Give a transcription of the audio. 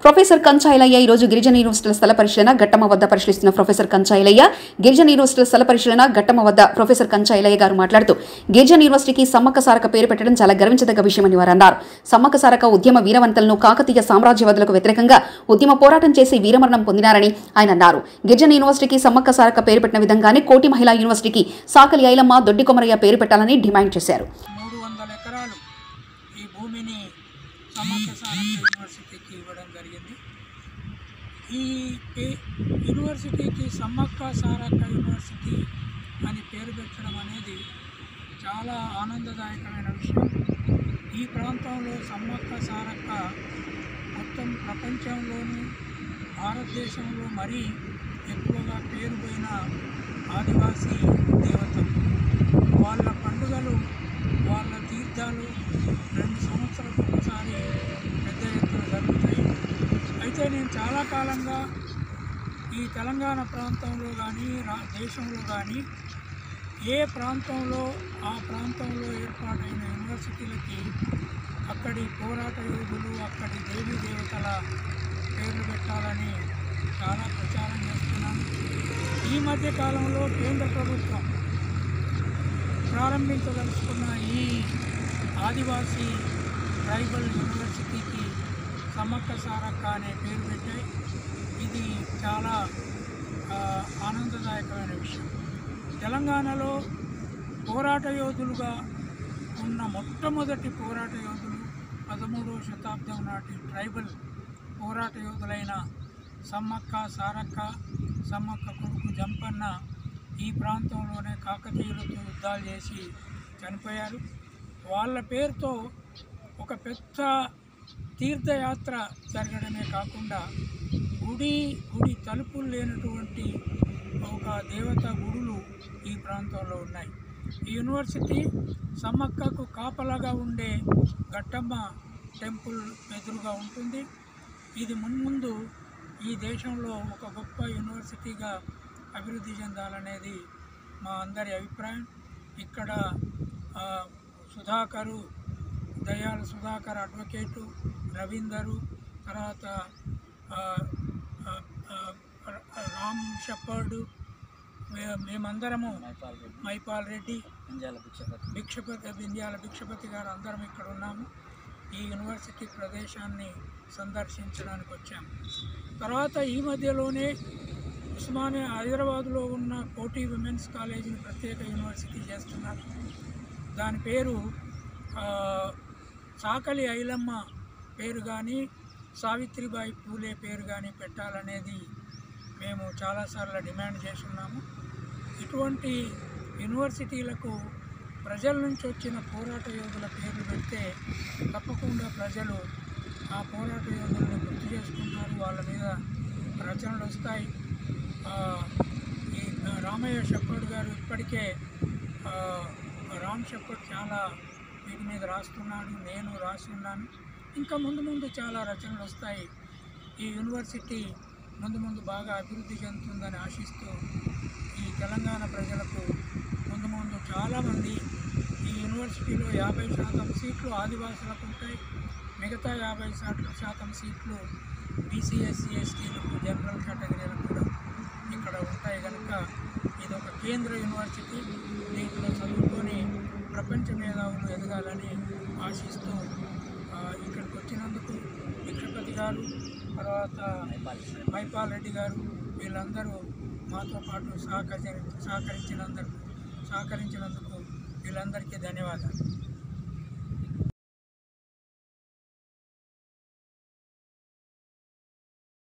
Professor Kancha Ilaiah ఈ రోజు గిరిజన యూనివర్సిటీల స్థల పరిశీలన ఘట్టమ వద్ద పరిశీలిస్తున్న ప్రొఫెసర్ కంచాయిలయ్య గిరిజన యూనివర్సిటీల స్థల పరిశీలన ఘట్టమ వద్ద ప్రొఫెసర్ కంచాయిలయ్య గారు మాట్లాడుతూ గిరిజన యూనివర్సిటీకి సమ్మక్క సారక్క పేరు పెట్టడం చాలా గర్వించదగ్గ విషయమని వారు అన్నారు. సమ్మక్క సారక్క ఉద్యమ వీరవంతలను కాకతీయ సామ్రాజ్యవాదులకు వ్యతిరేకంగా ఉద్యమ పోరాటం చేసి వీరమరణం పొందినారని ఆయన అన్నారు. గిరిజన యూనివర్సిటీకి సమ్మక్క సారక్క పేరు పెట్టిన విధంగానే కోటి మహిళా యూనివర్సిటీకి సాకలి ఐలమ్మ దొడ్డి కొమరయ్య పేరు పెట్టాలని డిమాండ్ చేశారు. 300 ఎకరాలు ఈ భూమిని సమ్మక్క సారక్క యూనివర్సిటీకి ఇవ్వడం జరిగింది. ఈ యూనివర్సిటీకి సమ్మక్క సారక్క యూనివర్సిటీ అని పేరు పెట్టడం అనేది చాలా ఆనందదాయకమైన విషయం. ఈ ప్రాంతంలో సమ్మక్క సారక్క మొత్తం ప్రపంచంలోనూ భారతదేశంలో మరీ ఎక్కువగా పేరుపోయిన ఆదివాసీ దేవతలు. వాళ్ళ పండుగలు, వాళ్ళ తీర్థాలు 2 సంవత్సరాలకు ఒకసారి పెద్ద ఎత్తున జరుగుతాయి. అయితే నేను చాలా కాలంగా ఈ తెలంగాణ ప్రాంతంలో కానీ దేశంలో కానీ ఏ ప్రాంతంలో ఆ ప్రాంతంలో ఏర్పాటైన యూనివర్సిటీలకి అక్కడి పోరాట యోధులు, అక్కడి దేవీ దేవతల పేర్లు పెట్టాలని చాలా ప్రచారం చేస్తున్నాను. ఈ మధ్య కాలంలో కేంద్ర ప్రభుత్వం ప్రారంభించదలుచుకున్న ఈ ఆదివాసీ ట్రైబల్ యూనివర్సిటీకి సమ్మక్క సారక్క అనే పేరు పెట్టాయి. ఇది చాలా ఆనందదాయకమైన విషయం. తెలంగాణలో పోరాట యోధులుగా ఉన్న మొట్టమొదటి పోరాట యోధులు 13వ శతాబ్దం నాటి ట్రైబల్ పోరాట యోధులైన సమ్మక్క సారక్క, సమ్మక్క కొడుకు జంపన్న ఈ ప్రాంతంలోనే కాకతీయులతో యుద్ధాలు చేసి చనిపోయారు. వాళ్ళ పేరుతో ఒక పెద్ద తీర్థయాత్ర జరగడమే కాకుండా గుడి తలుపులు లేనటువంటి ఒక దేవతా గుడులు ఈ ప్రాంతంలో ఉన్నాయి. ఈ యూనివర్సిటీ సమ్మక్కకు కాపలాగా ఉండే ఘట్టమ్మ టెంపుల్ ఎదురుగా ఉంటుంది. ఇది మున్ముందు ఈ దేశంలో ఒక గొప్ప యూనివర్సిటీగా అభివృద్ధి చెందాలనేది మా అందరి అభిప్రాయం. ఇక్కడ దయాళ సుధాకర్ అడ్వకేటు, రవీందరు, తర్వాత రామ్ షెపర్డు, మేమందరము, మైపాల్ రెడ్డి, బింద్యాల భిక్షపతి గారు అందరం ఇక్కడ ఉన్నాము. ఈ యూనివర్సిటీ ప్రదేశాన్ని సందర్శించడానికి వచ్చాము. తర్వాత ఈ మధ్యలోనే ఉస్మానియా హైదరాబాద్లో ఉన్న కోటి విమెన్స్ కాలేజీని ప్రత్యేక యూనివర్సిటీ చేస్తున్నారు. దాని పేరు సాకలి ఐలమ్మ పేరు కానీ సావిత్రిబాయి పూలే పేరు కానీ పెట్టాలనేది మేము చాలాసార్లు డిమాండ్ చేస్తున్నాము. ఇటువంటి యూనివర్సిటీలకు ప్రజల నుంచి వచ్చిన పోరాట యోధుల పేర్లు పెడితే తప్పకుండా ప్రజలు ఆ పోరాట యోధులను గుర్తు చేసుకుంటారు, వాళ్ళ మీద రచనలు వస్తాయి. ఈ రామయ్య షెపర్డ్ గారు ఇప్పటికే రామ్ షెపర్డ్ చాలా వీటి మీద రాస్తున్నాడు, నేను రాసి ఉన్నాను. ఇంకా ముందు చాలా రచనలు వస్తాయి. ఈ యూనివర్సిటీ ముందు బాగా అభివృద్ధి చెందుతుందని ఆశిస్తూ ఈ తెలంగాణ ప్రజలకు ముందు చాలామంది ఈ యూనివర్సిటీలో 50% సీట్లు ఆదివాసులకు ఉంటాయి. మిగతా 50% సీట్లు బీసీ, ఎస్సీ, ఎస్టీలకు, జనరల్ కేటగిరీలకు కూడా ఇక్కడ ఉంటాయి. కనుక ఇది ఒక కేంద్ర యూనివర్సిటీ. దీంట్లో చదువుకొని ప్రపంచ మేధావులు ఎదగాలని ఆశిస్తూ ఇక్కడికి వచ్చినందుకు భిక్షపతి గారు, తర్వాత మైపాల్ రెడ్డి గారు, వీళ్ళందరూ మాతో పాటు సహకరించినందుకు వీళ్ళందరికీ ధన్యవాదాలు.